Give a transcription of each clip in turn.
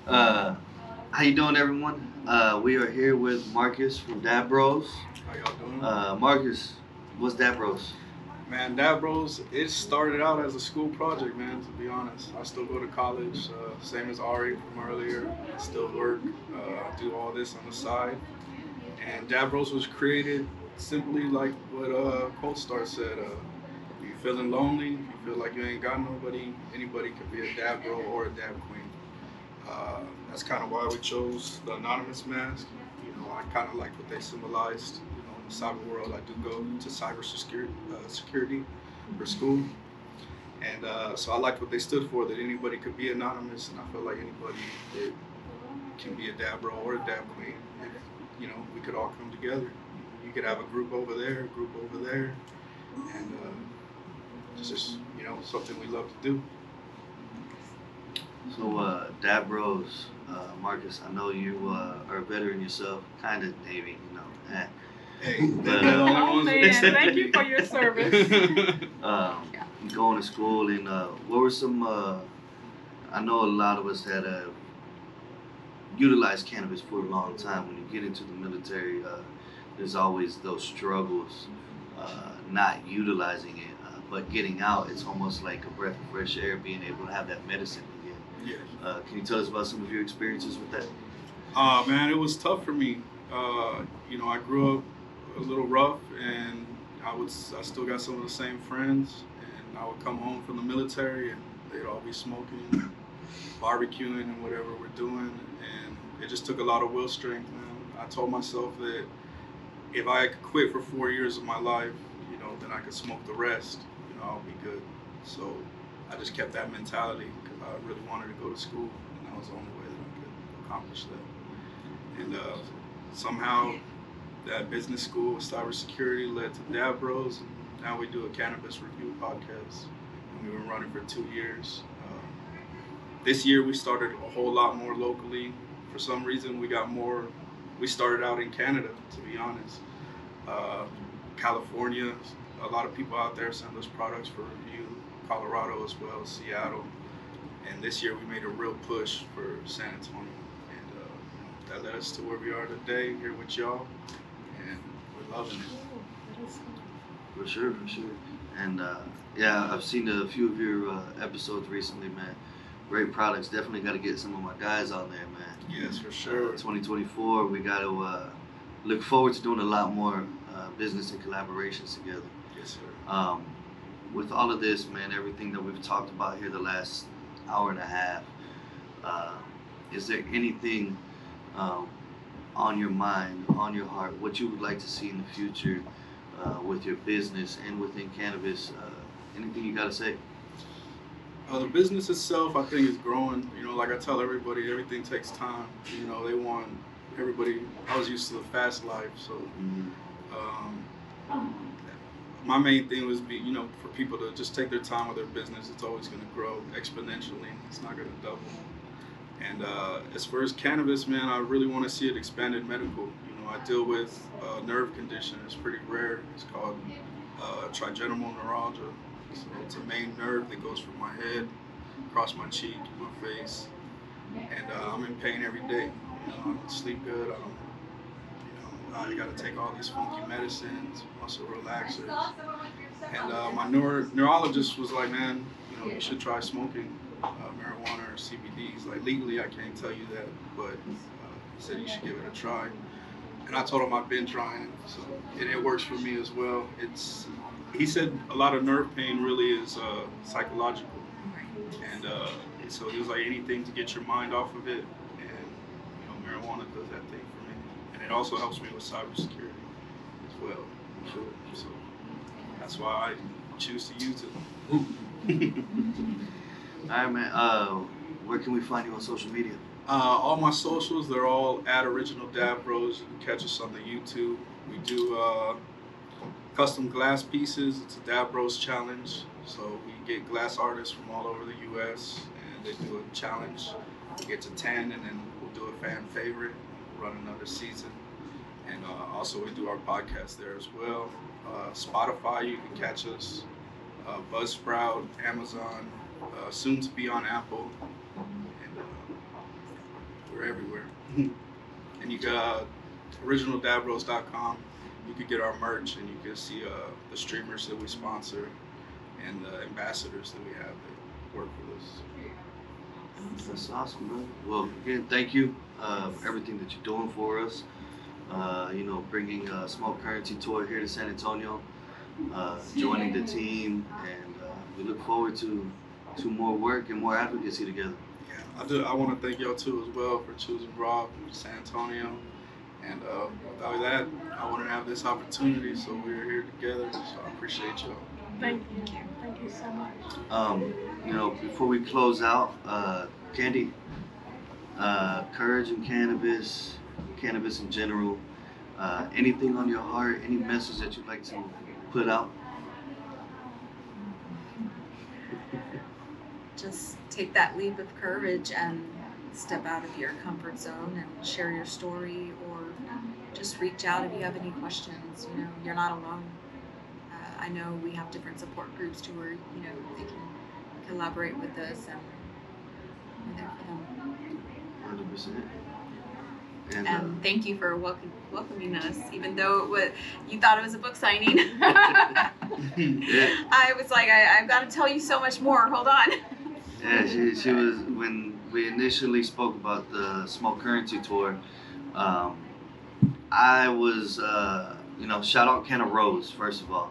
Uh, how you doing, everyone? We are here with Marcus from Dab Bros. How y'all doing? Marcus, what's Dab Bros? Man, Dad Bros, it started out as a school project, man, to be honest. I still go to college, same as Ari from earlier. I still work, do all this on the side. And Dad Bros was created simply like what Cold Star said. If you feeling lonely, if you feel like you ain't got nobody, anybody could be a Dad Bro or a Dad Queen. That's kind of why we chose the anonymous mask. I kind of like what they symbolized. In the cyber world, I do go to cyber security for school, and so I liked what they stood for. That anybody could be anonymous, and I feel like anybody that can be a dab bro or a dab queen. If we could all come together. You could have a group over there, a group over there, and it's just something we love to do. So, Dab Bros, Marcus, I know you are a veteran yourself, kind of Navy, Hey, But, Oh man, thank you for your service. going to school, and what were some? I know a lot of us had utilized cannabis for a long time. When you get into the military, there's always those struggles, not utilizing it, but getting out. It's almost like a breath of fresh air, being able to have that medicine again. Yeah. Can you tell us about some of your experiences with that? Man, it was tough for me. I grew up a little rough, and I still got some of the same friends, and I would come home from the military, and they'd all be smoking, barbecuing, and whatever we're doing, and it just took a lot of will strength, man. I told myself that if I could quit for 4 years of my life, then I could smoke the rest. I'll be good. So I just kept that mentality because I really wanted to go to school, and that was the only way that I could accomplish that. And somehow that business school with cybersecurity led to Dab Bros, and now we do a cannabis review podcast, and we've been running for 2 years. This year we started a whole lot more locally. For some reason, we got more. We started out in Canada, to be honest. Uh, California, a lot of people out there send us products for review. Colorado as well, Seattle, and this year we made a real push for San Antonio, and that led us to where we are today, here with y'all, and we're loving it. For sure, for sure. And yeah, I've seen a few of your episodes recently, man. Great products. Definitely got to get some of my guys on there, man. Yes, for sure. 2024, we got to look forward to doing a lot more business and collaborations together. Yes, sir. With all of this, man, everything that we've talked about here the last hour and a half, uh, is there anything um, on your mind, on your heart, what you would like to see in the future with your business and within cannabis? Anything you got to say? The business itself, I think, is growing. Like I tell everybody, everything takes time. They want everybody. I was used to the fast life, so my main thing was for people to just take their time with their business. It's always going to grow exponentially. It's not going to double. And as far as cannabis, man, I really want to see it expanded medical. I deal with a nerve condition. It's pretty rare. It's called trigeminal neuralgia. So it's a main nerve that goes from my head, across my cheek, my face, and I'm in pain every day. I don't sleep good. I got to take all these funky medicines, muscle relaxers, and my neurologist was like, man, you should try smoking marijuana or CBDs. Like legally, I can't tell you that, but he said you should give it a try. And I told him I've been trying, so it works for me as well. He said a lot of nerve pain really is psychological, and so he was like anything to get your mind off of it, and marijuana does that thing for me, and it also helps me with cybersecurity as well. So that's why I choose to use it. All right, man. Where can we find you on social media? All my socials, they're all at Original Dab Bros. You can catch us on the YouTube. We do custom glass pieces. It's a Dab Bros challenge. So we get glass artists from all over the U.S. and they do a challenge. We get to 10, and then we'll do a fan favorite. We'll run another season. And also we do our podcast there as well. Spotify, you can catch us. Buzzsprout, Amazon, soon to be on Apple. And We're everywhere. And you got originaldabros.com. You could get our merch, and you can see the streamers that we sponsor and the ambassadors that we have that work with us. That's awesome, man. Well, again, thank you for everything that you're doing for us. Bringing Smoke Currency Tour here to San Antonio, joining the team, and we look forward to more work and more advocacy together. Yeah, I want to thank y'all too as well for choosing Rob from San Antonio. And without that, I wouldn't have this opportunity, so we're here together, so I appreciate y'all. Thank you. Thank you so much. Before we close out, Candy, courage and cannabis in general, anything on your heart, any message that you'd like to put out? Just take that leap of courage and step out of your comfort zone and share your story, or just reach out if you have any questions. You're not alone. I know we have different support groups too, where they can collaborate with us, and we're there for them. 100%. And thank you for welcoming us, even though you thought it was a book signing. Yeah. I was like, I've got to tell you so much more. Hold on. Yeah, she was, when we initially spoke about the Smoke Currency Tour, I was, shout out Kenna Rose, first of all.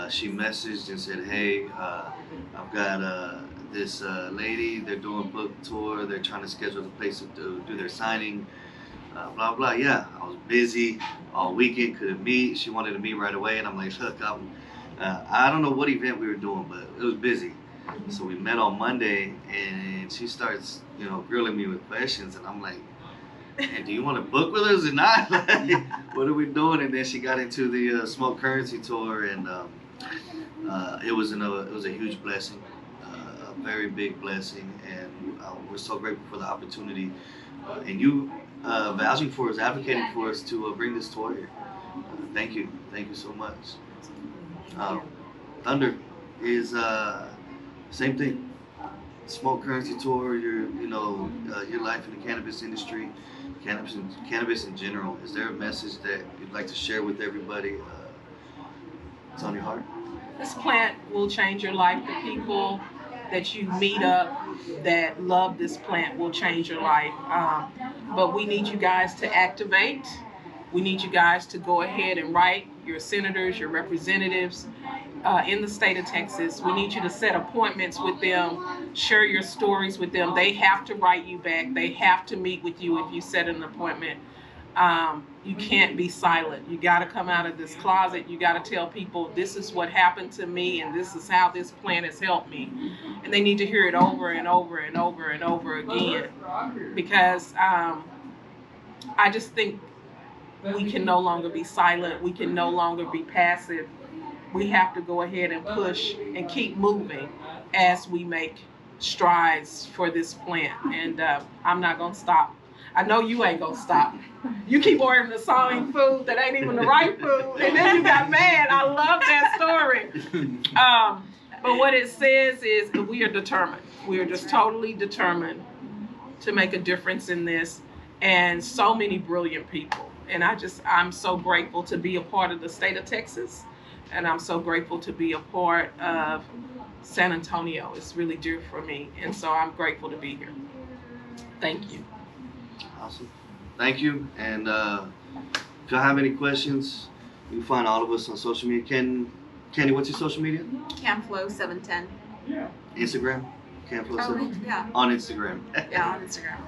She messaged and said, hey, I've got this lady, they're doing a book tour, they're trying to schedule the place to do their signing, blah, blah. Yeah, I was busy all weekend, couldn't meet. She wanted to meet right away, and I'm like, look, I don't know what event we were doing, but it was busy. So we met on Monday, and she starts, grilling me with questions, and I'm like, hey, do you want to book with us or not? What are we doing? And then she got into the Smoke Currency Tour, and it was a huge blessing, a very big blessing, and we're so grateful for the opportunity, and you vouching for us, advocating for us to bring this tour here. Thank you so much. Thunder is same thing. Smoke Currency Tour, your life in the cannabis industry, cannabis in general. Is there a message that you'd like to share with everybody? It's on your heart. This plant will change your life. The people that you meet up that love this plant will change your life. But we need you guys to activate. We need you guys to go ahead and write your senators, your representatives in the state of Texas. We need you to set appointments with them, share your stories with them. They have to write you back. They have to meet with you if you set an appointment. You can't be silent. You got to come out of this closet. You got to tell people, this is what happened to me, and this is how this plant has helped me. And they need to hear it over and over and over and over again, because I just think we can no longer be silent. We can no longer be passive. We have to go ahead and push and keep moving as we make strides for this plant. And I'm not going to stop. I know you ain't going to stop. You keep ordering the sawing food that ain't even the right food, and then you got mad. I love that story. But what it says is we are determined. We are just totally determined to make a difference in this, and so many brilliant people. And I'm so grateful to be a part of the state of Texas, and I'm so grateful to be a part of San Antonio. It's really dear for me, and so I'm grateful to be here. Thank you. Awesome. Thank you. And if y'all have any questions, you can find all of us on social media. Candy, what's your social media? Camflow710. Instagram? Camflow710? Yeah. On Instagram. Yeah, on Instagram.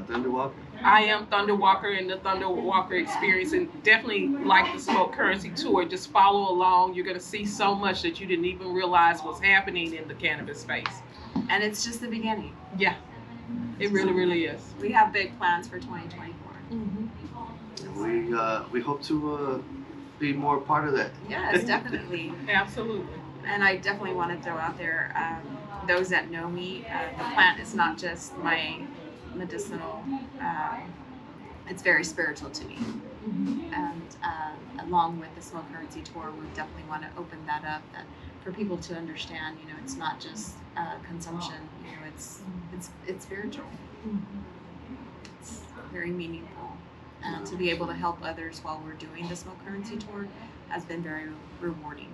Thunder Walker? I am Thunder Walker in the Thunder Walker Experience, and definitely like the Smoke Currency Tour. Just follow along. You're going to see so much that you didn't even realize was happening in the cannabis space. And it's just the beginning. Yeah, it really, really is. We have big plans for 2024. And we hope to be more a part of that. Yes, definitely. Absolutely. And I definitely want to throw out there, those that know me, the plant is not just my medicinal, it's very spiritual to me. And along with the Smoke Currency Tour, we definitely want to open that up, that for people to understand, it's not just consumption, it's spiritual. very meaningful. And to be able to help others while we're doing the Smoke Currency Tour has been very rewarding.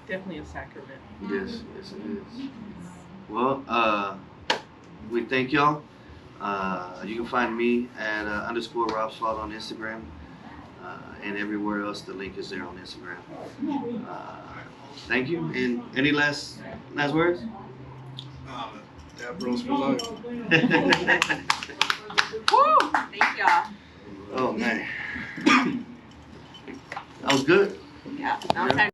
Definitely a sacrament. Yes, yes, it is. Well, we thank y'all. You can find me at underscore Rob Swat on Instagram, and everywhere else. The link is there on Instagram. Thank you. And any last words? Dad Bros for life. Woo! Thank y'all. Oh man, that was good. Yeah, that was